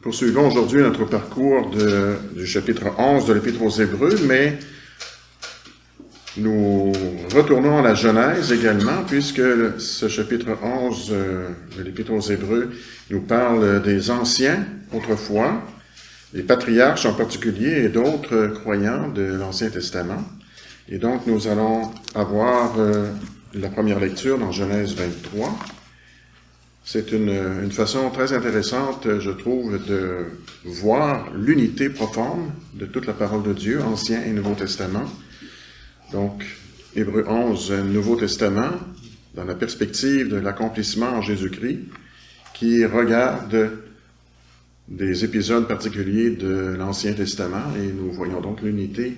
Poursuivons aujourd'hui notre parcours du chapitre 11 de l'Épître aux Hébreux, mais nous retournons à la Genèse également, puisque ce chapitre 11 de l'Épître aux Hébreux nous parle des anciens autrefois, les patriarches en particulier et d'autres croyants de l'Ancien Testament. Et donc nous allons avoir la première lecture dans Genèse 23. C'est une façon très intéressante, je trouve, de voir l'unité profonde de toute la parole de Dieu, Ancien et Nouveau Testament. Donc, Hébreux 11, Nouveau Testament, dans la perspective de l'accomplissement en Jésus-Christ, qui regarde des épisodes particuliers de l'Ancien Testament, et nous voyons donc l'unité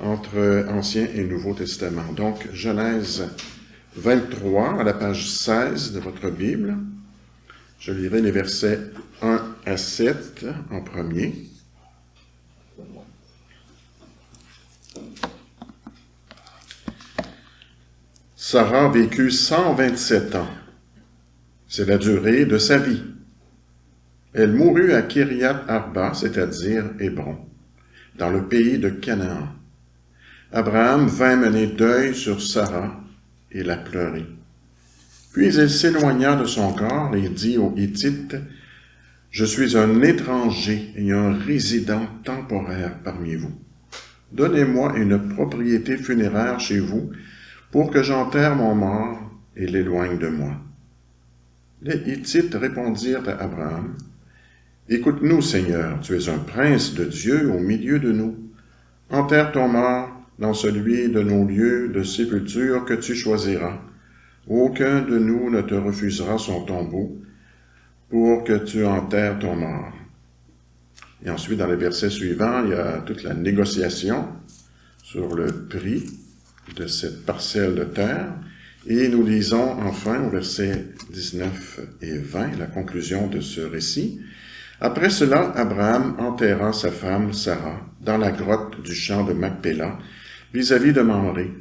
entre Ancien et Nouveau Testament. Donc, Genèse 23, à la page 16 de votre Bible. Je lirai les versets 1 à 7 en premier. Sarah vécut 127 ans. C'est la durée de sa vie. Elle mourut à Kiriath-Arba, c'est-à-dire Hébron, dans le pays de Canaan. Abraham vint mener deuil sur Sarah et la pleurer. Puis il s'éloigna de son corps et dit aux Hittites, « Je suis un étranger et un résident temporaire parmi vous. Donnez-moi une propriété funéraire chez vous pour que j'enterre mon mort et l'éloigne de moi. » Les Hittites répondirent à Abraham, « Écoute-nous, Seigneur, tu es un prince de Dieu au milieu de nous. Enterre ton mort dans celui de nos lieux de sépulture que tu choisiras. Aucun de nous ne te refusera son tombeau pour que tu enterres ton mort. » Et ensuite, dans les versets suivants, il y a toute la négociation sur le prix de cette parcelle de terre. Et nous lisons enfin au verset 19 et 20, la conclusion de ce récit. Après cela, Abraham enterra sa femme Sarah dans la grotte du champ de Macpéla, vis-à-vis de Mamré,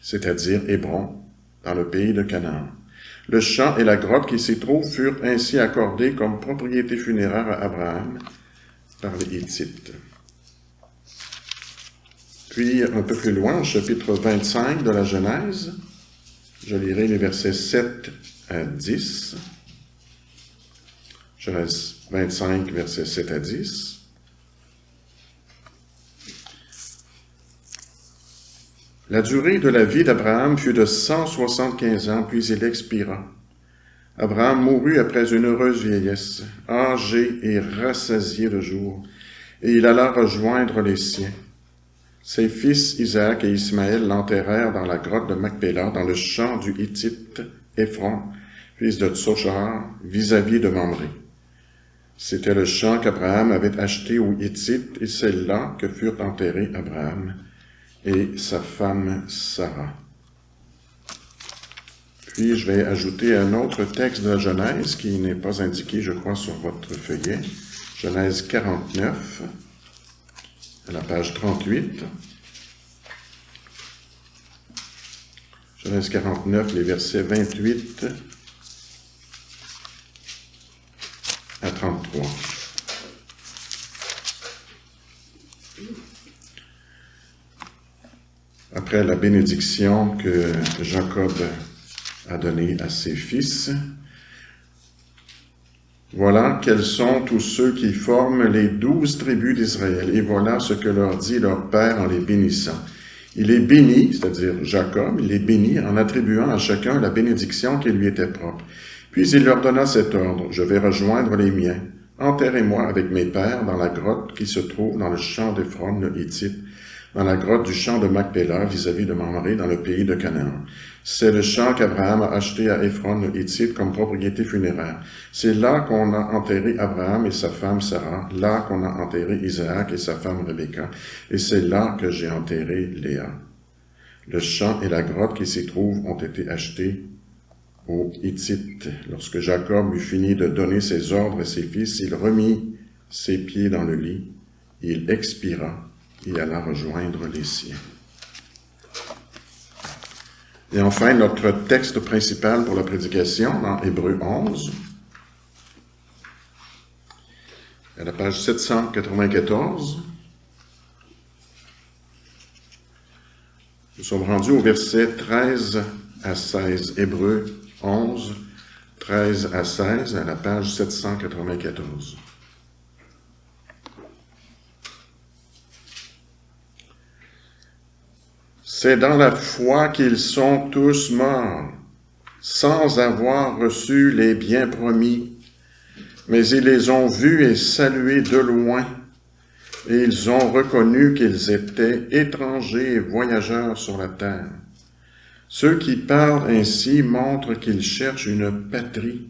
c'est-à-dire Hébron, dans le pays de Canaan. Le champ et la grotte qui s'y trouvent furent ainsi accordés comme propriété funéraire à Abraham par les Hittites. Puis, un peu plus loin, au chapitre 25 de la Genèse, je lirai les versets 7 à 10. Genèse 25, versets 7 à 10. La durée de la vie d'Abraham fut de 175 ans, puis il expira. Abraham mourut après une heureuse vieillesse, âgé et rassasié de jours, et il alla rejoindre les siens. Ses fils Isaac et Ismaël l'enterrèrent dans la grotte de Macpéla, dans le champ du Hittite Éphron, fils de Tsochar, vis-à-vis de Mamré. C'était le champ qu'Abraham avait acheté aux Hittites, et c'est là que furent enterrés Abraham et sa femme Sarah. Puis je vais ajouter un autre texte de la Genèse qui n'est pas indiqué, je crois, sur votre feuillet. Genèse 49, à la page 38. Genèse 49, les versets 28 à 33. Après la bénédiction que Jacob a donnée à ses fils, voilà quels sont tous ceux qui forment les 12 tribus d'Israël, et voilà ce que leur dit leur père en les bénissant. Il les bénit, c'est-à-dire Jacob, il les bénit en attribuant à chacun la bénédiction qui lui était propre. Puis il leur donna cet ordre, « Je vais rejoindre les miens. Enterrez-moi avec mes pères dans la grotte qui se trouve dans le champ d'Éphron le Hittite, dans la grotte du champ de Macpéla, vis-à-vis de Mamré, dans le pays de Canaan. C'est le champ qu'Abraham a acheté à Éphron le Hittite comme propriété funéraire. C'est là qu'on a enterré Abraham et sa femme Sarah, là qu'on a enterré Isaac et sa femme Rebecca, et c'est là que j'ai enterré Léa. Le champ et la grotte qui s'y trouvent ont été achetés aux Hittites. Lorsque Jacob eut fini de donner ses ordres à ses fils, il remit ses pieds dans le lit, il expira, et alla rejoindre les siens. Et enfin, notre texte principal pour la prédication, dans Hébreux 11. à la page 794. Nous sommes rendus au verset 13 à 16, Hébreux 11, 13 à 16, à la page 794. C'est dans la foi qu'ils sont tous morts, sans avoir reçu les biens promis, mais ils les ont vus et salués de loin, et ils ont reconnu qu'ils étaient étrangers et voyageurs sur la terre. Ceux qui parlent ainsi montrent qu'ils cherchent une patrie.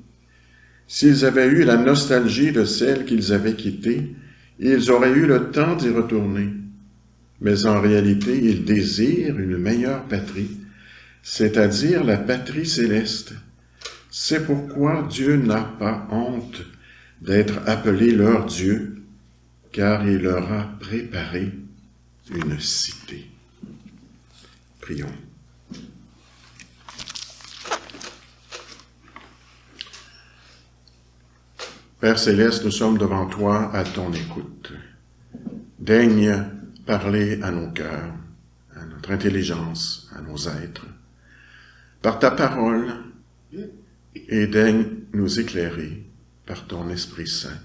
S'ils avaient eu la nostalgie de celle qu'ils avaient quittée, ils auraient eu le temps d'y retourner. Mais en réalité, ils désirent une meilleure patrie, c'est-à-dire la patrie céleste. C'est pourquoi Dieu n'a pas honte d'être appelé leur Dieu, car il leur a préparé une cité. Prions. Père céleste, nous sommes devant toi à ton écoute. Daigne parler à nos cœurs, à notre intelligence, à nos êtres, par ta parole, et daigne nous éclairer par ton Esprit Saint,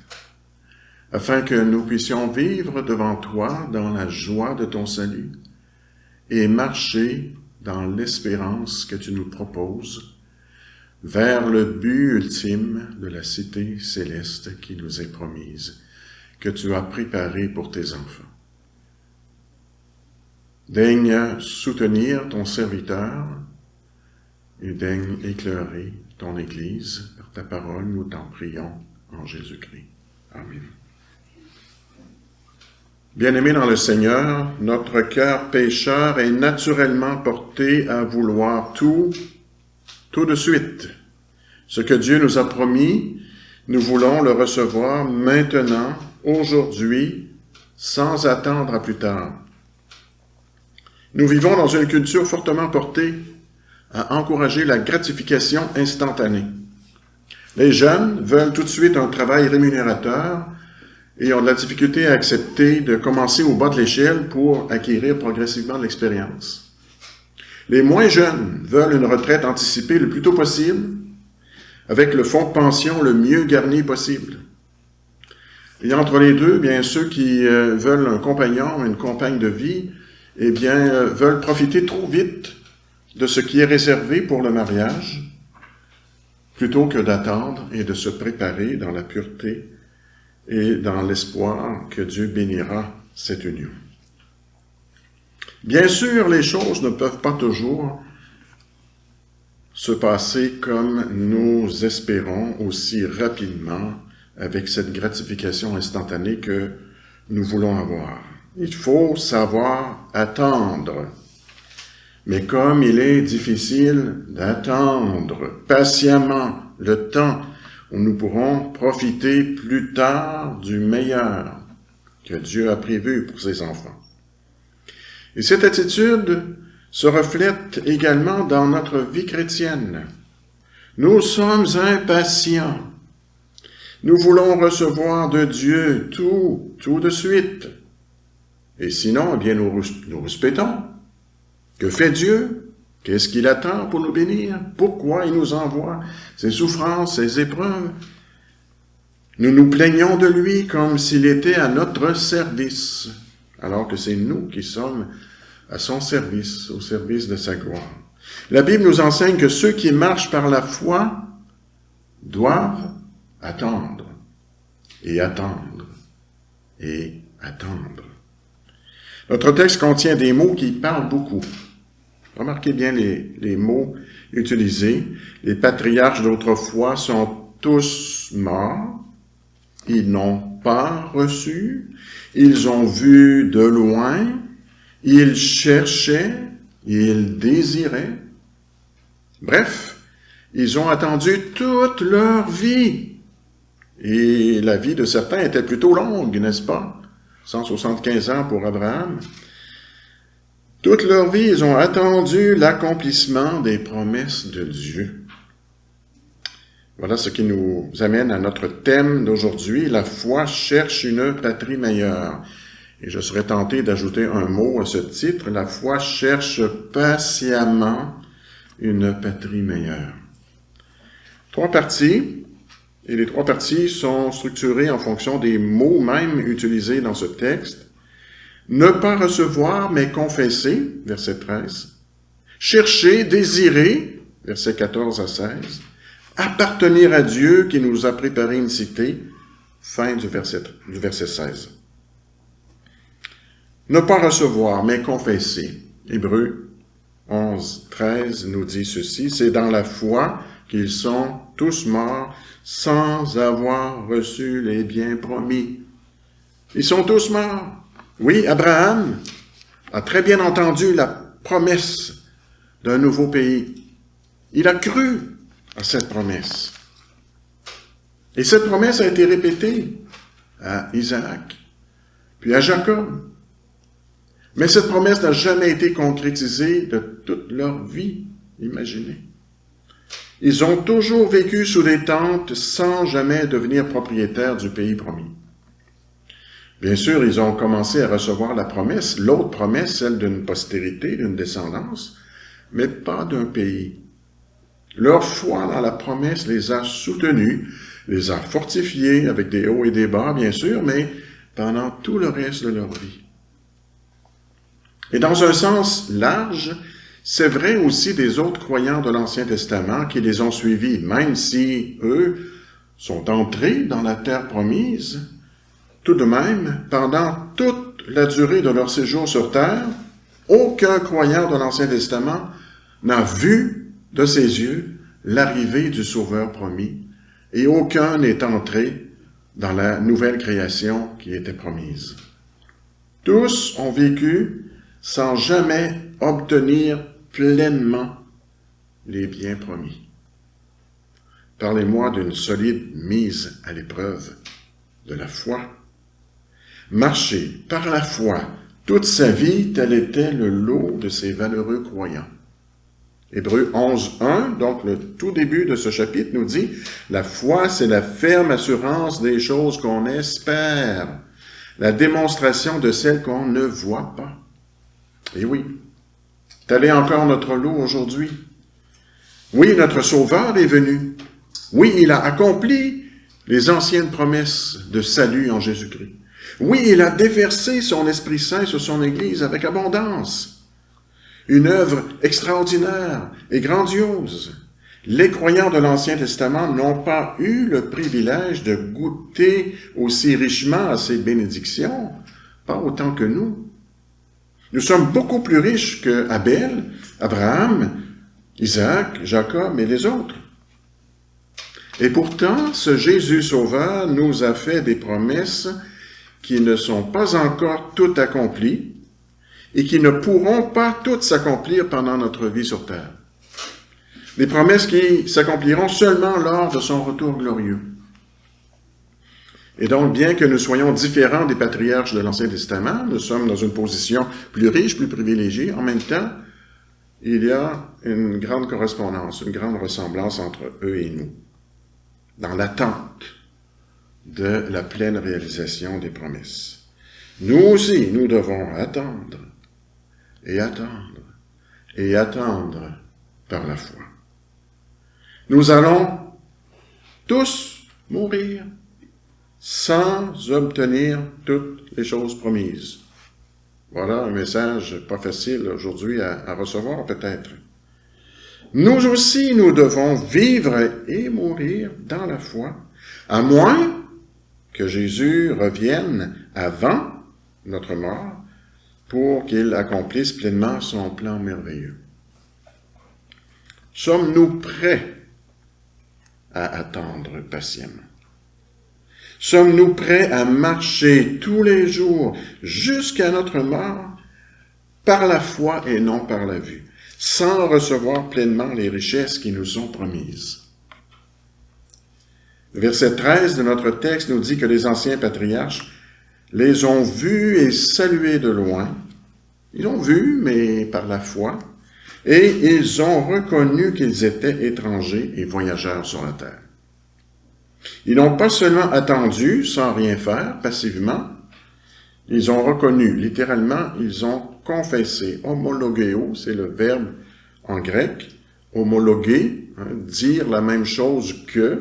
afin que nous puissions vivre devant toi dans la joie de ton salut et marcher dans l'espérance que tu nous proposes vers le but ultime de la cité céleste qui nous est promise, que tu as préparée pour tes enfants. Daigne soutenir ton serviteur et daigne éclairer ton Église par ta parole, nous t'en prions en Jésus-Christ. Amen. Bien-aimés dans le Seigneur, notre cœur pécheur est naturellement porté à vouloir tout de suite. Ce que Dieu nous a promis, nous voulons le recevoir maintenant, aujourd'hui, sans attendre à plus tard. Nous vivons dans une culture fortement portée à encourager la gratification instantanée. Les jeunes veulent tout de suite un travail rémunérateur et ont de la difficulté à accepter de commencer au bas de l'échelle pour acquérir progressivement de l'expérience. Les moins jeunes veulent une retraite anticipée le plus tôt possible, avec le fonds de pension le mieux garni possible. Et entre les deux, bien ceux qui veulent un compagnon, une compagne de vie, eh bien, veulent profiter trop vite de ce qui est réservé pour le mariage, plutôt que d'attendre et de se préparer dans la pureté et dans l'espoir que Dieu bénira cette union. Bien sûr, les choses ne peuvent pas toujours se passer comme nous espérons aussi rapidement avec cette gratification instantanée que nous voulons avoir. Il faut savoir attendre. Mais comme il est difficile d'attendre patiemment le temps où nous pourrons profiter plus tard du meilleur que Dieu a prévu pour ses enfants. Et cette attitude se reflète également dans notre vie chrétienne. Nous sommes impatients. Nous voulons recevoir de Dieu tout de suite. Et sinon, eh bien, nous respectons. Que fait Dieu? Qu'est-ce qu'il attend pour nous bénir? Pourquoi il nous envoie ses souffrances, ses épreuves? Nous nous plaignons de lui comme s'il était à notre service, alors que c'est nous qui sommes à son service, au service de sa gloire. La Bible nous enseigne que ceux qui marchent par la foi doivent attendre, et attendre, et attendre. Notre texte contient des mots qui parlent beaucoup. Remarquez bien les mots utilisés. Les patriarches d'autrefois sont tous morts. Ils n'ont pas reçu. Ils ont vu de loin. Ils cherchaient. Ils désiraient. Bref, ils ont attendu toute leur vie. Et la vie de certains était plutôt longue, n'est-ce pas? 175 ans pour Abraham. Toute leur vie, ils ont attendu l'accomplissement des promesses de Dieu. Voilà ce qui nous amène à notre thème d'aujourd'hui. La foi cherche une patrie meilleure. Et je serais tenté d'ajouter un mot à ce titre. La foi cherche patiemment une patrie meilleure. 3 parties. Et les 3 parties sont structurées en fonction des mots même utilisés dans ce texte. Ne pas recevoir, mais confesser, verset 13. Chercher, désirer, versets 14 à 16. Appartenir à Dieu qui nous a préparé une cité, fin du verset 16. Ne pas recevoir, mais confesser. Hébreux 11, 13 nous dit ceci, c'est dans la foi qu'ils sont tous morts sans avoir reçu les biens promis. Ils sont tous morts. Oui, Abraham a très bien entendu la promesse d'un nouveau pays. Il a cru à cette promesse. Et cette promesse a été répétée à Isaac, puis à Jacob. Mais cette promesse n'a jamais été concrétisée de toute leur vie, imaginez. Ils ont toujours vécu sous des tentes sans jamais devenir propriétaires du pays promis. Bien sûr, ils ont commencé à recevoir la promesse, l'autre promesse, celle d'une postérité, d'une descendance, mais pas d'un pays. Leur foi dans la promesse les a soutenus, les a fortifiés avec des hauts et des bas, bien sûr, mais pendant tout le reste de leur vie. Et dans un sens large, c'est vrai aussi des autres croyants de l'Ancien Testament qui les ont suivis, même si eux sont entrés dans la terre promise. Tout de même, pendant toute la durée de leur séjour sur terre, aucun croyant de l'Ancien Testament n'a vu de ses yeux l'arrivée du Sauveur promis, et aucun n'est entré dans la nouvelle création qui était promise. Tous ont vécu sans jamais obtenir pleinement les biens promis. Parlez-moi d'une solide mise à l'épreuve de la foi. Marcher par la foi toute sa vie, tel était le lot de ces valeureux croyants. Hébreux 11.1, donc le tout début de ce chapitre, nous dit « La foi, c'est la ferme assurance des choses qu'on espère, la démonstration de celles qu'on ne voit pas. » Et oui, tel est encore notre lot aujourd'hui. Oui, notre Sauveur est venu. Oui, il a accompli les anciennes promesses de salut en Jésus-Christ. Oui, il a déversé son Esprit Saint sur son Église avec abondance. Une œuvre extraordinaire et grandiose. Les croyants de l'Ancien Testament n'ont pas eu le privilège de goûter aussi richement à ces bénédictions, pas autant que nous. Nous sommes beaucoup plus riches que Abel, Abraham, Isaac, Jacob et les autres. Et pourtant, ce Jésus Sauveur nous a fait des promesses qui ne sont pas encore toutes accomplies et qui ne pourront pas toutes s'accomplir pendant notre vie sur terre. Des promesses qui s'accompliront seulement lors de son retour glorieux. Et donc, bien que nous soyons différents des patriarches de l'Ancien Testament, nous sommes dans une position plus riche, plus privilégiée. En même temps, il y a une grande correspondance, une grande ressemblance entre eux et nous, dans l'attente de la pleine réalisation des promesses. Nous aussi, nous devons attendre et attendre et attendre par la foi. Nous allons tous mourir sans obtenir toutes les choses promises. Voilà un message pas facile aujourd'hui à recevoir peut-être. Nous aussi, nous devons vivre et mourir dans la foi, à moins que Jésus revienne avant notre mort pour qu'il accomplisse pleinement son plan merveilleux. Sommes-nous prêts à attendre patiemment? Sommes-nous prêts à marcher tous les jours jusqu'à notre mort par la foi et non par la vue, sans recevoir pleinement les richesses qui nous sont promises? Le verset 13 de notre texte nous dit que les anciens patriarches les ont vus et salués de loin. Ils ont vu, mais par la foi, et ils ont reconnu qu'ils étaient étrangers et voyageurs sur la terre. Ils n'ont pas seulement attendu sans rien faire, passivement, ils ont reconnu, littéralement, ils ont confessé. Homologeo, c'est le verbe en grec. Homologuer, dire la même chose que,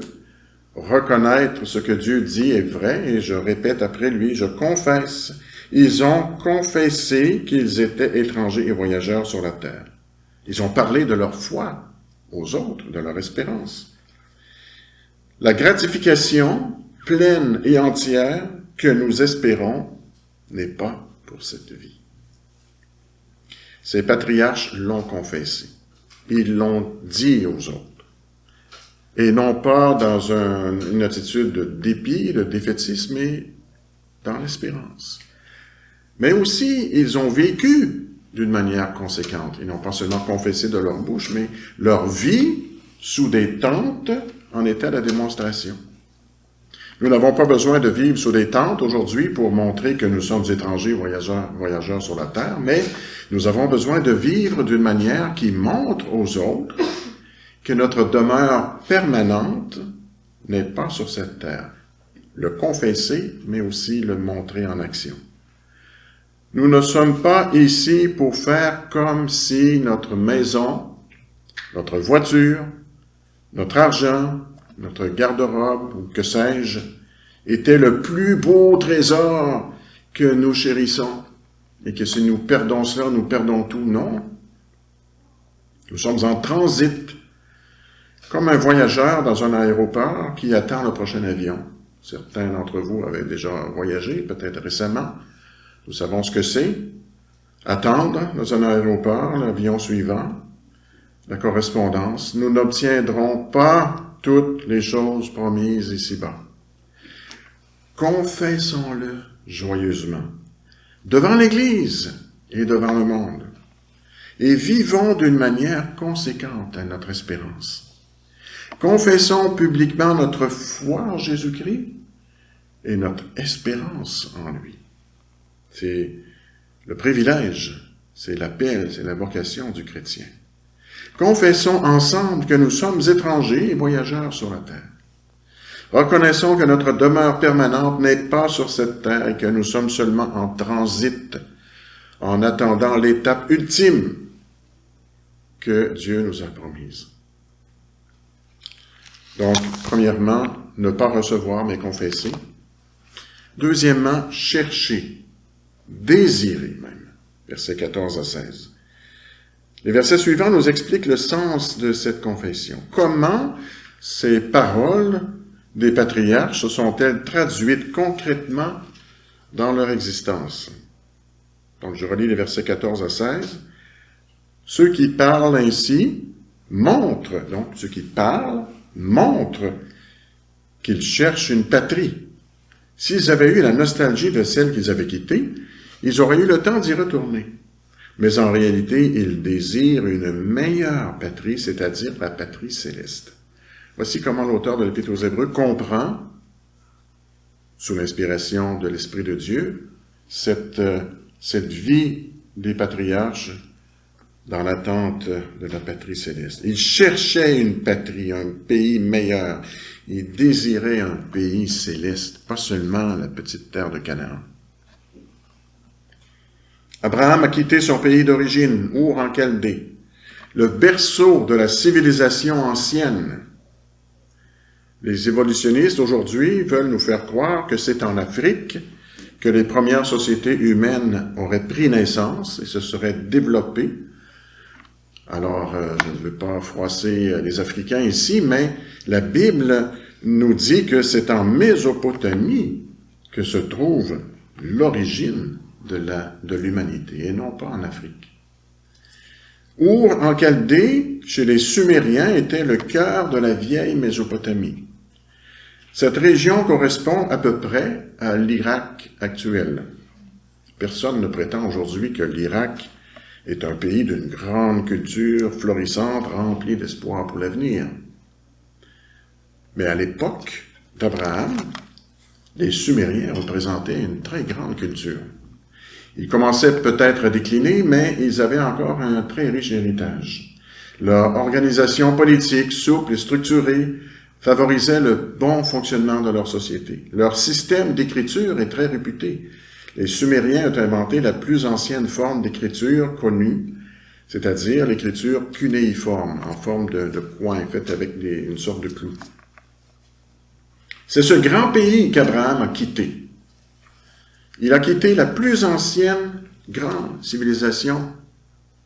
reconnaître ce que Dieu dit est vrai, et je répète après lui, je confesse. Ils ont confessé qu'ils étaient étrangers et voyageurs sur la terre. Ils ont parlé de leur foi aux autres, de leur espérance. La gratification pleine et entière que nous espérons n'est pas pour cette vie. Ces patriarches l'ont confessé. Ils l'ont dit aux autres. Et non pas dans une attitude de dépit, de défaitisme, mais dans l'espérance. Mais aussi, ils ont vécu d'une manière conséquente. Ils n'ont pas seulement confessé de leur bouche, mais leur vie, sous des tentes, en était la démonstration. Nous n'avons pas besoin de vivre sous des tentes aujourd'hui pour montrer que nous sommes étrangers, voyageurs sur la terre, mais nous avons besoin de vivre d'une manière qui montre aux autres que notre demeure permanente n'est pas sur cette terre. Le confesser, mais aussi le montrer en action. Nous ne sommes pas ici pour faire comme si notre maison, notre voiture, notre argent, notre garde-robe, ou que sais-je, était le plus beau trésor que nous chérissons, et que si nous perdons cela, nous perdons tout. Non. Nous sommes en transit, comme un voyageur dans un aéroport qui attend le prochain avion. Certains d'entre vous avaient déjà voyagé, peut-être récemment. Nous savons ce que c'est. Attendre dans un aéroport l'avion suivant, la correspondance. Nous n'obtiendrons pas toutes les choses promises ici-bas. Confessons-le joyeusement, devant l'Église et devant le monde, et vivons d'une manière conséquente à notre espérance. Confessons publiquement notre foi en Jésus-Christ et notre espérance en lui. C'est le privilège, c'est l'appel, c'est la vocation du chrétien. Confessons ensemble que nous sommes étrangers et voyageurs sur la terre. Reconnaissons que notre demeure permanente n'est pas sur cette terre et que nous sommes seulement en transit, en attendant l'étape ultime que Dieu nous a promise. Donc, premièrement, ne pas recevoir mais confesser. Deuxièmement, chercher, désirer même. Versets 14 à 16. Les versets suivants nous expliquent le sens de cette confession. Comment ces paroles des patriarches se sont-elles traduites concrètement dans leur existence? Donc, je relis les versets 14 à 16. Ceux qui parlent ainsi montrent, donc ceux qui parlent montrent qu'ils cherchent une patrie. S'ils avaient eu la nostalgie de celle qu'ils avaient quittée, ils auraient eu le temps d'y retourner. Mais en réalité, ils désirent une meilleure patrie, c'est-à-dire la patrie céleste. Voici comment l'auteur de l'Épître aux Hébreux comprend, sous l'inspiration de l'Esprit de Dieu, cette vie des patriarches dans l'attente de la patrie céleste. Ils cherchaient une patrie, un pays meilleur. Ils désiraient un pays céleste, pas seulement la petite terre de Canaan. Abraham a quitté son pays d'origine, Our en Chaldée, le berceau de la civilisation ancienne. Les évolutionnistes aujourd'hui veulent nous faire croire que c'est en Afrique que les premières sociétés humaines auraient pris naissance et se seraient développées. Alors, je ne veux pas froisser les Africains ici, mais la Bible nous dit que c'est en Mésopotamie que se trouve l'origine de l'humanité, et non pas en Afrique. Our en Chaldée, chez les Sumériens, était le cœur de la vieille Mésopotamie. Cette région correspond à peu près à l'Irak actuel. Personne ne prétend aujourd'hui que l'Irak est un pays d'une grande culture florissante, remplie d'espoir pour l'avenir. Mais à l'époque d'Abraham, les Sumériens représentaient une très grande culture. Ils commençaient peut-être à décliner, mais ils avaient encore un très riche héritage. Leur organisation politique, souple et structurée, favorisaient le bon fonctionnement de leur société. Leur système d'écriture est très réputé. Les Sumériens ont inventé la plus ancienne forme d'écriture connue, c'est-à-dire l'écriture cunéiforme, en forme de point, faite avec une sorte de clou. C'est ce grand pays qu'Abraham a quitté. Il a quitté la plus ancienne grande civilisation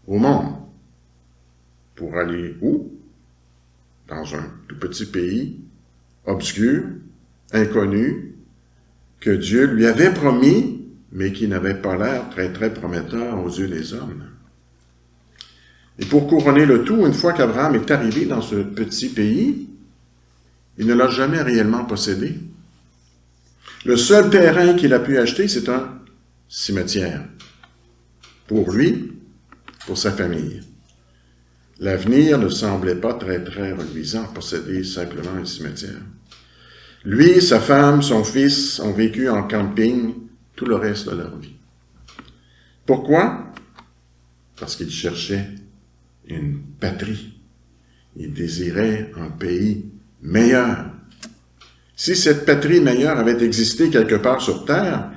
au monde. Pour aller où? Dans un tout petit pays, obscur, inconnu, que Dieu lui avait promis, mais qui n'avait pas l'air très, très prometteur aux yeux des hommes. Et pour couronner le tout, une fois qu'Abraham est arrivé dans ce petit pays, il ne l'a jamais réellement possédé. Le seul terrain qu'il a pu acheter, c'est un cimetière. Pour lui, pour sa famille. L'avenir ne semblait pas très, très reluisant, posséder simplement un cimetière. Lui, sa femme, son fils ont vécu en camping tout le reste de leur vie. Pourquoi? Parce qu'ils cherchaient une patrie. Ils désiraient un pays meilleur. Si cette patrie meilleure avait existé quelque part sur Terre,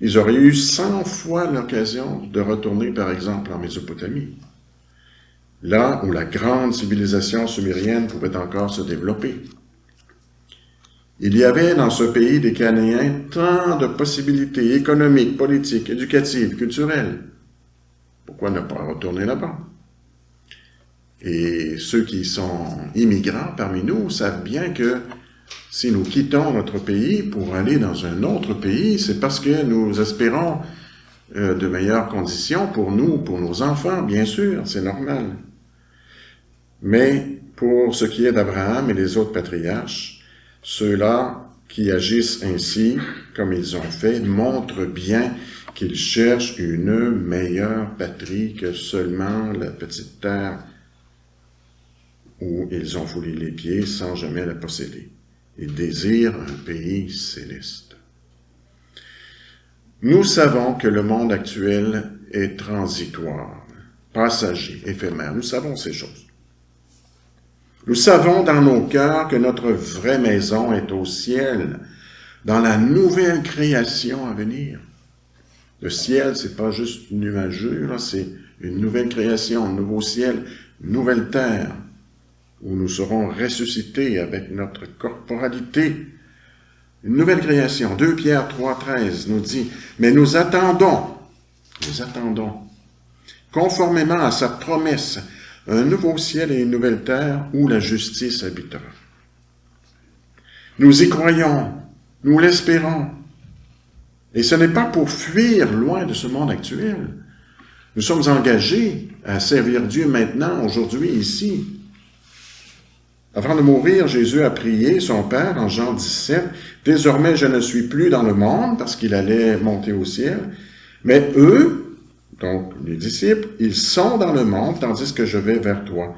ils auraient eu 100 fois l'occasion de retourner, par exemple, en Mésopotamie, là où la grande civilisation sumérienne pouvait encore se développer. Il y avait dans ce pays des Cananéens tant de possibilités économiques, politiques, éducatives, culturelles. Pourquoi ne pas retourner là-bas? Et ceux qui sont immigrants parmi nous savent bien que si nous quittons notre pays pour aller dans un autre pays, c'est parce que nous espérons de meilleures conditions pour nous, pour nos enfants, bien sûr, c'est normal. Mais pour ce qui est d'Abraham et les autres patriarches, ceux-là qui agissent ainsi, comme ils ont fait, montrent bien qu'ils cherchent une meilleure patrie que seulement la petite terre où ils ont foulé les pieds sans jamais la posséder. Ils désirent un pays céleste. Nous savons que le monde actuel est transitoire, passager, éphémère. Nous savons ces choses. Nous savons dans nos cœurs que notre vraie maison est au ciel, dans la nouvelle création à venir. Le ciel, c'est pas juste nuageux, là, c'est une nouvelle création, un nouveau ciel, une nouvelle terre, où nous serons ressuscités avec notre corporalité. Une nouvelle création. 2 Pierre 3,13 nous dit, « Mais nous attendons, conformément à sa promesse, un nouveau ciel et une nouvelle terre où la justice habitera. » Nous y croyons, nous l'espérons. Et ce n'est pas pour fuir loin de ce monde actuel. Nous sommes engagés à servir Dieu maintenant, aujourd'hui, ici. Avant de mourir, Jésus a prié son Père en Jean 17, « Désormais, je ne suis plus dans le monde, parce qu'il allait monter au ciel, mais eux, donc les disciples, ils sont dans le monde, tandis que je vais vers toi.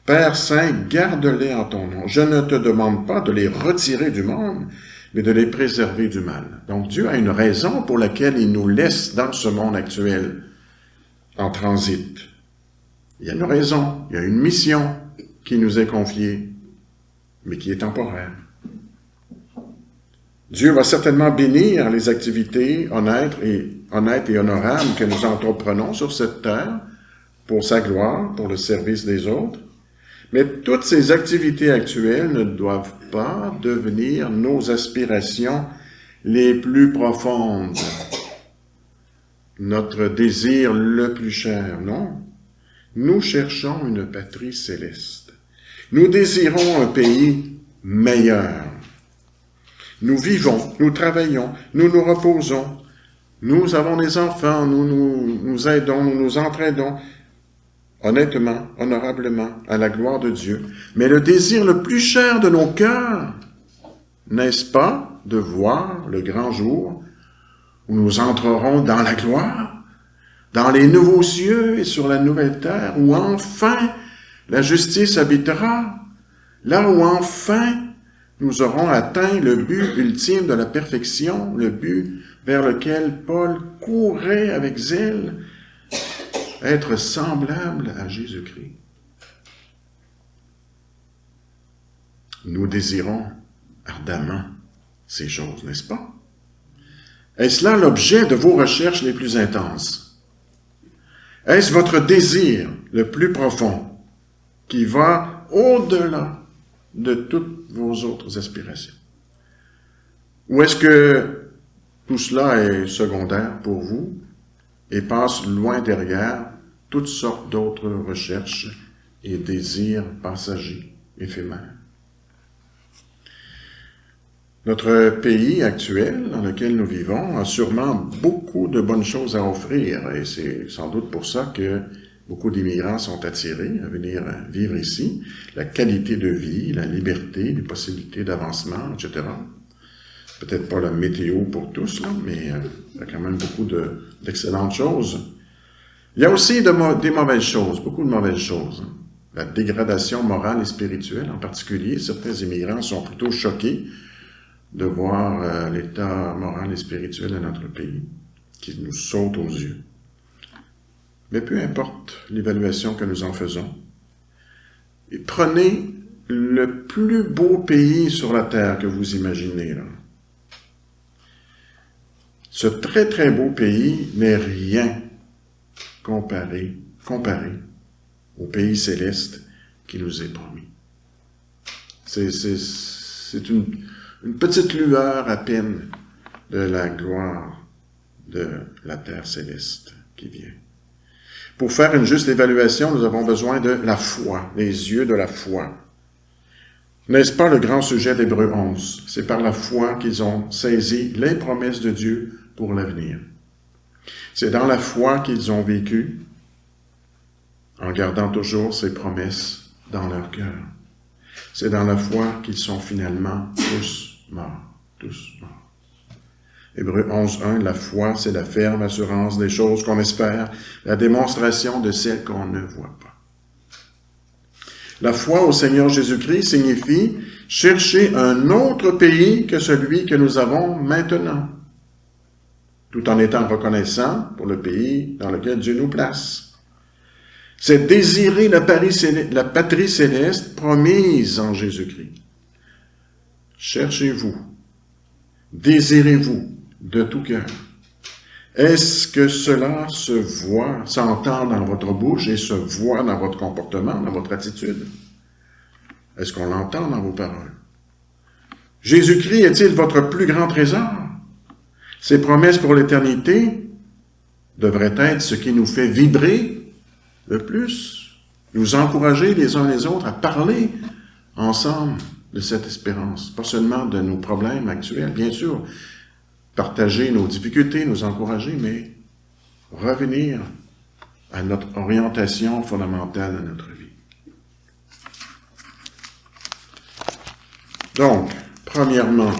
Père Saint, garde-les en ton nom. Je ne te demande pas de les retirer du monde, mais de les préserver du mal. » Donc Dieu a une raison pour laquelle il nous laisse dans ce monde actuel, en transit. Il y a une raison, il y a une mission qui nous est confiée, mais qui est temporaire. Dieu va certainement bénir les activités honnêtes et honorables que nous entreprenons sur cette terre pour sa gloire, pour le service des autres. Mais toutes ces activités actuelles ne doivent pas devenir nos aspirations les plus profondes, notre désir le plus cher, non. Nous cherchons une patrie céleste. Nous désirons un pays meilleur. Nous vivons, nous travaillons, nous nous reposons. Nous avons des enfants, nous aidons, nous nous entraidons, honnêtement, honorablement, à la gloire de Dieu. Mais le désir le plus cher de nos cœurs, n'est-ce pas de voir le grand jour où nous entrerons dans la gloire, dans les nouveaux cieux et sur la nouvelle terre, où enfin la justice habitera, là où enfin nous aurons atteint le but ultime de la perfection, le but vers lequel Paul courait avec zèle, être semblable à Jésus-Christ. Nous désirons ardemment ces choses, n'est-ce pas? Est-ce là l'objet de vos recherches les plus intenses? Est-ce votre désir le plus profond qui va au-delà de toutes vos autres aspirations? Ou est-ce que tout cela est secondaire pour vous et passe loin derrière toutes sortes d'autres recherches et désirs passagers, éphémères? Notre pays actuel dans lequel nous vivons a sûrement beaucoup de bonnes choses à offrir et c'est sans doute pour ça que beaucoup d'immigrants sont attirés à venir vivre ici. La qualité de vie, la liberté, les possibilités d'avancement, etc. Peut-être pas la météo pour tous, là, mais il y a quand même beaucoup d'excellentes choses. Il y a aussi des mauvaises choses, beaucoup de mauvaises choses. La dégradation morale et spirituelle en particulier. Certains immigrants sont plutôt choqués de voir l'état moral et spirituel de notre pays, qui nous saute aux yeux. Mais peu importe l'évaluation que nous en faisons, et prenez le plus beau pays sur la terre que vous imaginez, là. Ce très très beau pays n'est rien comparé au pays céleste qui nous est promis. C'est une petite lueur à peine de la gloire de la terre céleste qui vient. Pour faire une juste évaluation, nous avons besoin de la foi, les yeux de la foi. N'est-ce pas le grand sujet d'Hébreux 11? C'est par la foi qu'ils ont saisi les promesses de Dieu pour l'avenir. C'est dans la foi qu'ils ont vécu, en gardant toujours ces promesses dans leur cœur. C'est dans la foi qu'ils sont finalement tous morts. Hébreux 11.1, la foi, c'est la ferme assurance des choses qu'on espère, la démonstration de celles qu'on ne voit pas. La foi au Seigneur Jésus-Christ signifie chercher un autre pays que celui que nous avons maintenant, tout en étant reconnaissant pour le pays dans lequel Dieu nous place. C'est désirer la patrie céleste promise en Jésus-Christ. Cherchez-vous, désirez-vous de tout cœur. Est-ce que cela se voit, s'entend dans votre bouche et se voit dans votre comportement, dans votre attitude? Est-ce qu'on l'entend dans vos paroles? Jésus-Christ est-il votre plus grand trésor? Ses promesses pour l'éternité devraient être ce qui nous fait vibrer le plus, nous encourager les uns les autres à parler ensemble de cette espérance, pas seulement de nos problèmes actuels, bien sûr, partager nos difficultés, nous encourager, mais revenir à notre orientation fondamentale de notre vie. Donc, premièrement,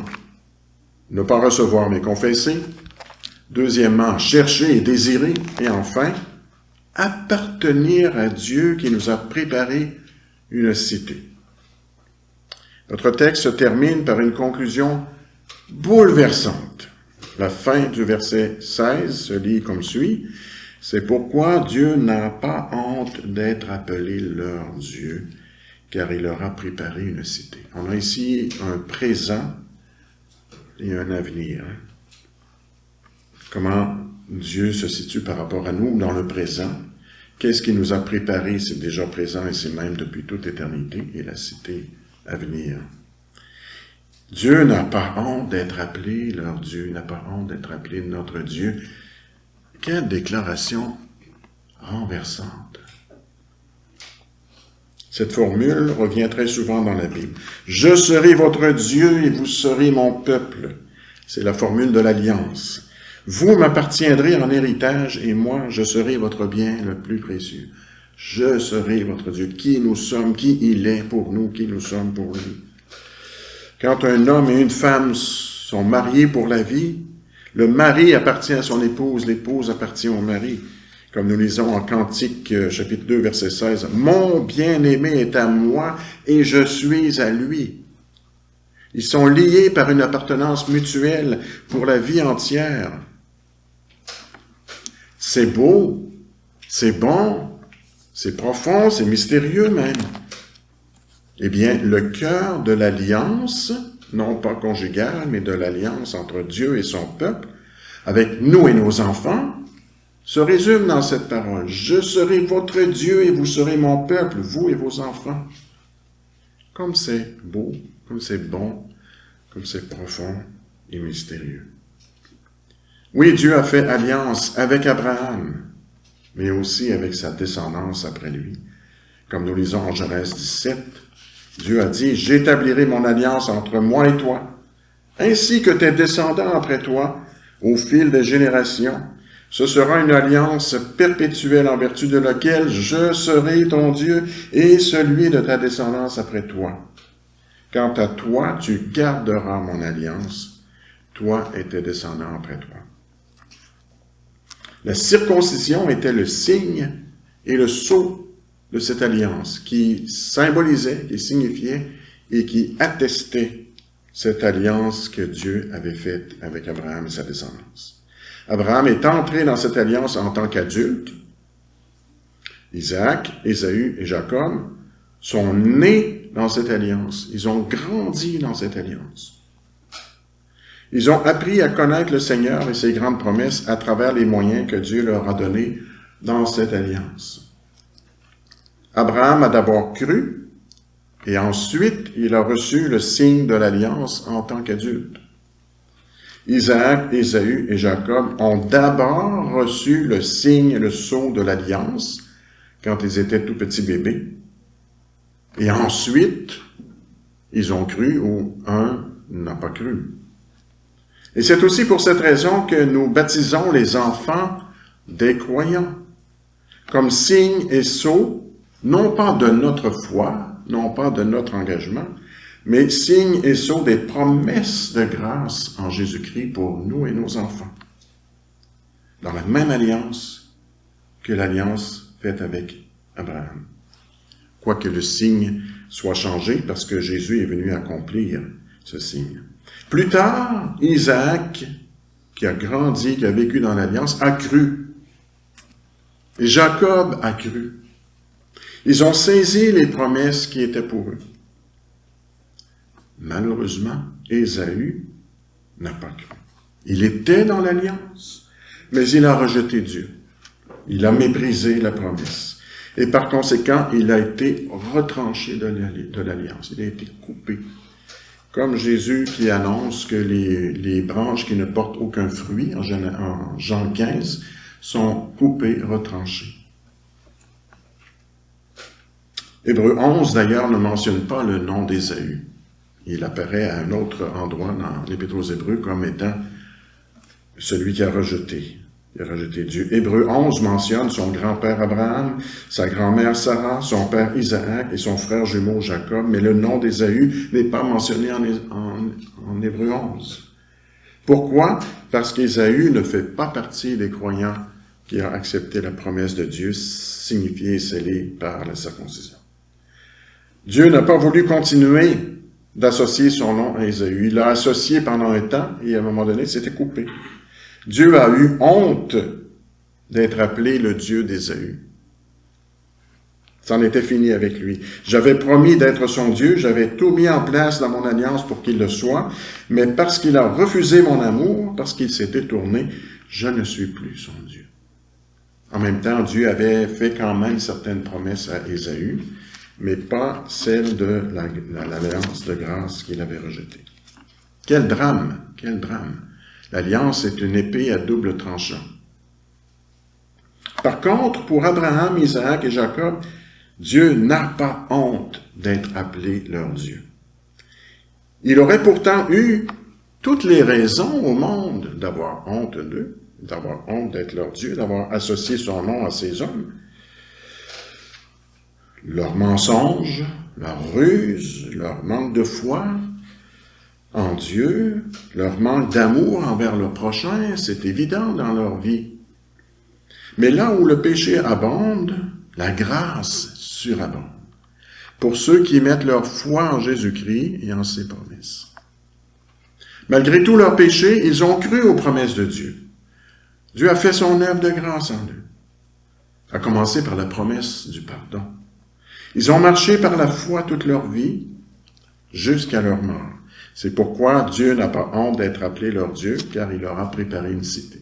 ne pas recevoir mais confesser. Deuxièmement, chercher et désirer. Et enfin, appartenir à Dieu qui nous a préparé une cité. Notre texte se termine par une conclusion bouleversante. La fin du verset 16 se lit comme suit. « C'est pourquoi Dieu n'a pas honte d'être appelé leur Dieu, car il leur a préparé une cité. » On a ici un présent et un avenir. Comment Dieu se situe par rapport à nous dans le présent? Qu'est-ce qu'il nous a préparé? C'est déjà présent et c'est même depuis toute éternité, et la cité à venir. Dieu n'a pas honte d'être appelé leur Dieu, n'a pas honte d'être appelé notre Dieu. Quelle déclaration renversante! Cette formule revient très souvent dans la Bible. « Je serai votre Dieu et vous serez mon peuple. » C'est la formule de l'alliance. « Vous m'appartiendrez en héritage et moi, je serai votre bien le plus précieux. » Je serai votre Dieu. Qui nous sommes, qui il est pour nous, qui nous sommes pour lui. Quand un homme et une femme sont mariés pour la vie, le mari appartient à son épouse, l'épouse appartient au mari. Comme nous lisons en Cantique, chapitre 2, verset 16, « Mon bien-aimé est à moi et je suis à lui. » Ils sont liés par une appartenance mutuelle pour la vie entière. C'est beau, c'est bon, c'est profond, c'est mystérieux même. Eh bien, le cœur de l'alliance, non pas conjugale, mais de l'alliance entre Dieu et son peuple, avec nous et nos enfants, se résume dans cette parole. Je serai votre Dieu et vous serez mon peuple, vous et vos enfants. Comme c'est beau, comme c'est bon, comme c'est profond et mystérieux. Oui, Dieu a fait alliance avec Abraham, mais aussi avec sa descendance après lui. Comme nous lisons en Genèse 17, Dieu a dit, « J'établirai mon alliance entre moi et toi, ainsi que tes descendants après toi, au fil des générations. Ce sera une alliance perpétuelle en vertu de laquelle je serai ton Dieu et celui de ta descendance après toi. Quant à toi, tu garderas mon alliance, toi et tes descendants après toi. » La circoncision était le signe et le sceau de cette alliance qui symbolisait, qui signifiait et qui attestait cette alliance que Dieu avait faite avec Abraham et sa descendance. Abraham est entré dans cette alliance en tant qu'adulte. Isaac, Ésaü et Jacob sont nés dans cette alliance. Ils ont grandi dans cette alliance. Ils ont appris à connaître le Seigneur et ses grandes promesses à travers les moyens que Dieu leur a donnés dans cette alliance. Abraham a d'abord cru et ensuite il a reçu le signe de l'alliance en tant qu'adulte. Isaac, Ésaü et Jacob ont d'abord reçu le signe et le sceau de l'alliance quand ils étaient tout petits bébés. Et ensuite, ils ont cru ou un n'a pas cru. Et c'est aussi pour cette raison que nous baptisons les enfants des croyants, comme signe et sceau, non pas de notre foi, non pas de notre engagement, mais signe et sceau des promesses de grâce en Jésus-Christ pour nous et nos enfants. Dans la même alliance que l'alliance faite avec Abraham. Quoique le signe soit changé parce que Jésus est venu accomplir ce signe. Plus tard, Isaac, qui a grandi, qui a vécu dans l'alliance, a cru. Et Jacob a cru. Ils ont saisi les promesses qui étaient pour eux. Malheureusement, Ésaü n'a pas cru. Il était dans l'alliance, mais il a rejeté Dieu. Il a méprisé la promesse. Et par conséquent, il a été retranché de l'alliance. Il a été coupé. Comme Jésus qui annonce que les branches qui ne portent aucun fruit, en Jean 15, sont coupées, retranchées. Hébreu 11, d'ailleurs, ne mentionne pas le nom d'Ésaü. Il apparaît à un autre endroit dans l'Épître aux Hébreux comme étant celui qui a rejeté. Il a rejeté Dieu. Hébreu 11 mentionne son grand-père Abraham, sa grand-mère Sarah, son père Isaac et son frère jumeau Jacob, mais le nom d'Ésaü n'est pas mentionné en Hébreu 11. Pourquoi? Parce qu'Ésaü ne fait pas partie des croyants qui ont accepté la promesse de Dieu, signifiée et scellée par la circoncision. Dieu n'a pas voulu continuer d'associer son nom à Ésaü. Il l'a associé pendant un temps et à un moment donné, c'était coupé. Dieu a eu honte d'être appelé le Dieu d'Ésaü. C'en était fini avec lui. J'avais promis d'être son Dieu, j'avais tout mis en place dans mon alliance pour qu'il le soit, mais parce qu'il a refusé mon amour, parce qu'il s'est détourné, je ne suis plus son Dieu. En même temps, Dieu avait fait quand même certaines promesses à Ésaü, mais pas celle de l'alliance de grâce qu'il avait rejetée. Quel drame, quel drame! L'alliance est une épée à double tranchant. Par contre, pour Abraham, Isaac et Jacob, Dieu n'a pas honte d'être appelé leur Dieu. Il aurait pourtant eu toutes les raisons au monde d'avoir honte d'eux, d'avoir honte d'être leur Dieu, d'avoir associé son nom à ces hommes. Leurs mensonges, leurs ruses, leur manque de foi en Dieu, leur manque d'amour envers le prochain, c'est évident dans leur vie. Mais là où le péché abonde, la grâce surabonde. Pour ceux qui mettent leur foi en Jésus-Christ et en ses promesses. Malgré tous leurs péchés, ils ont cru aux promesses de Dieu. Dieu a fait son œuvre de grâce en eux, à commencer par la promesse du pardon. Ils ont marché par la foi toute leur vie jusqu'à leur mort. C'est pourquoi Dieu n'a pas honte d'être appelé leur Dieu, car il leur a préparé une cité.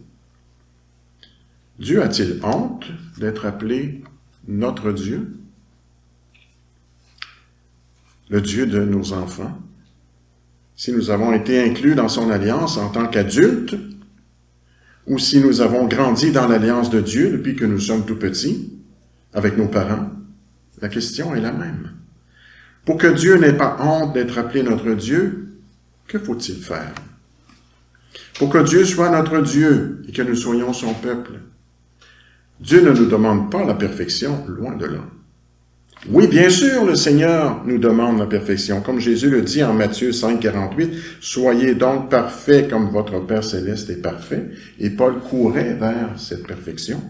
Dieu a-t-il honte d'être appelé notre Dieu? Le Dieu de nos enfants? Si nous avons été inclus dans son alliance en tant qu'adultes, ou si nous avons grandi dans l'alliance de Dieu depuis que nous sommes tout petits, avec nos parents, la question est la même. Pour que Dieu n'ait pas honte d'être appelé notre Dieu, que faut-il faire? Pour que Dieu soit notre Dieu et que nous soyons son peuple, Dieu ne nous demande pas la perfection, loin de là. Oui, bien sûr, le Seigneur nous demande la perfection, comme Jésus le dit en Matthieu 5, 48, « Soyez donc parfaits comme votre Père céleste est parfait. » Et Paul courait vers cette perfection.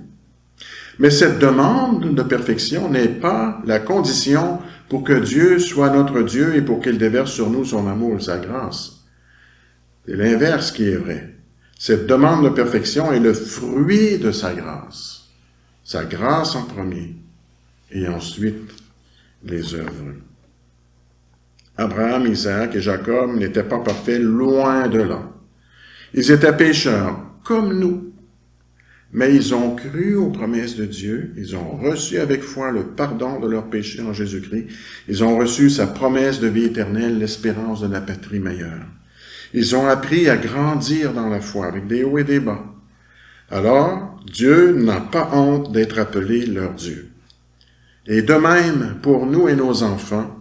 Mais cette demande de perfection n'est pas la condition pour que Dieu soit notre Dieu et pour qu'il déverse sur nous son amour et sa grâce. C'est l'inverse qui est vrai. Cette demande de perfection est le fruit de sa grâce. Sa grâce en premier, et ensuite les œuvres. Abraham, Isaac et Jacob n'étaient pas parfaits, loin de là. Ils étaient pécheurs, comme nous. Mais ils ont cru aux promesses de Dieu, ils ont reçu avec foi le pardon de leurs péchés en Jésus-Christ, ils ont reçu sa promesse de vie éternelle, l'espérance de la patrie meilleure. Ils ont appris à grandir dans la foi, avec des hauts et des bas. Alors, Dieu n'a pas honte d'être appelé leur Dieu. Et de même, pour nous et nos enfants,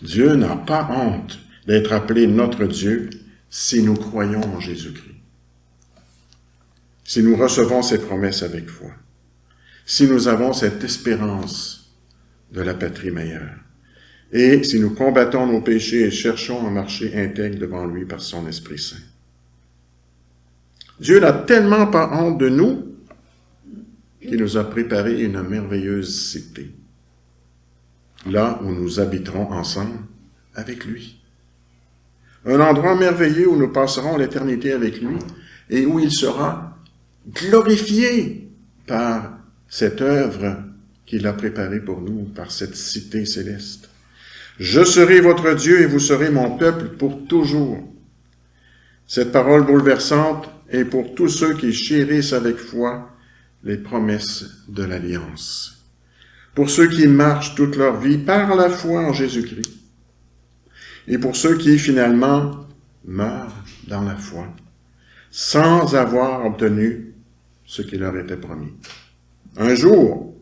Dieu n'a pas honte d'être appelé notre Dieu si nous croyons en Jésus-Christ. Si nous recevons ses promesses avec foi, si nous avons cette espérance de la patrie meilleure, et si nous combattons nos péchés et cherchons à marcher intègre devant lui par son Esprit Saint. Dieu n'a tellement pas honte de nous qu'il nous a préparé une merveilleuse cité, là où nous habiterons ensemble avec lui. Un endroit merveilleux où nous passerons l'éternité avec lui et où il sera glorifié par cette œuvre qu'il a préparée pour nous, par cette cité céleste. Je serai votre Dieu et vous serez mon peuple pour toujours. Cette parole bouleversante est pour tous ceux qui chérissent avec foi les promesses de l'Alliance. Pour ceux qui marchent toute leur vie par la foi en Jésus-Christ. Et pour ceux qui, finalement, meurent dans la foi, sans avoir obtenu ce qui leur était promis. Un jour,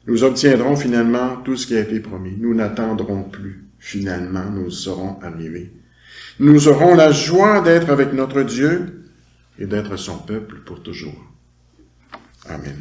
nous obtiendrons finalement tout ce qui a été promis. Nous n'attendrons plus. Finalement, nous serons arrivés. Nous aurons la joie d'être avec notre Dieu et d'être son peuple pour toujours. Amen.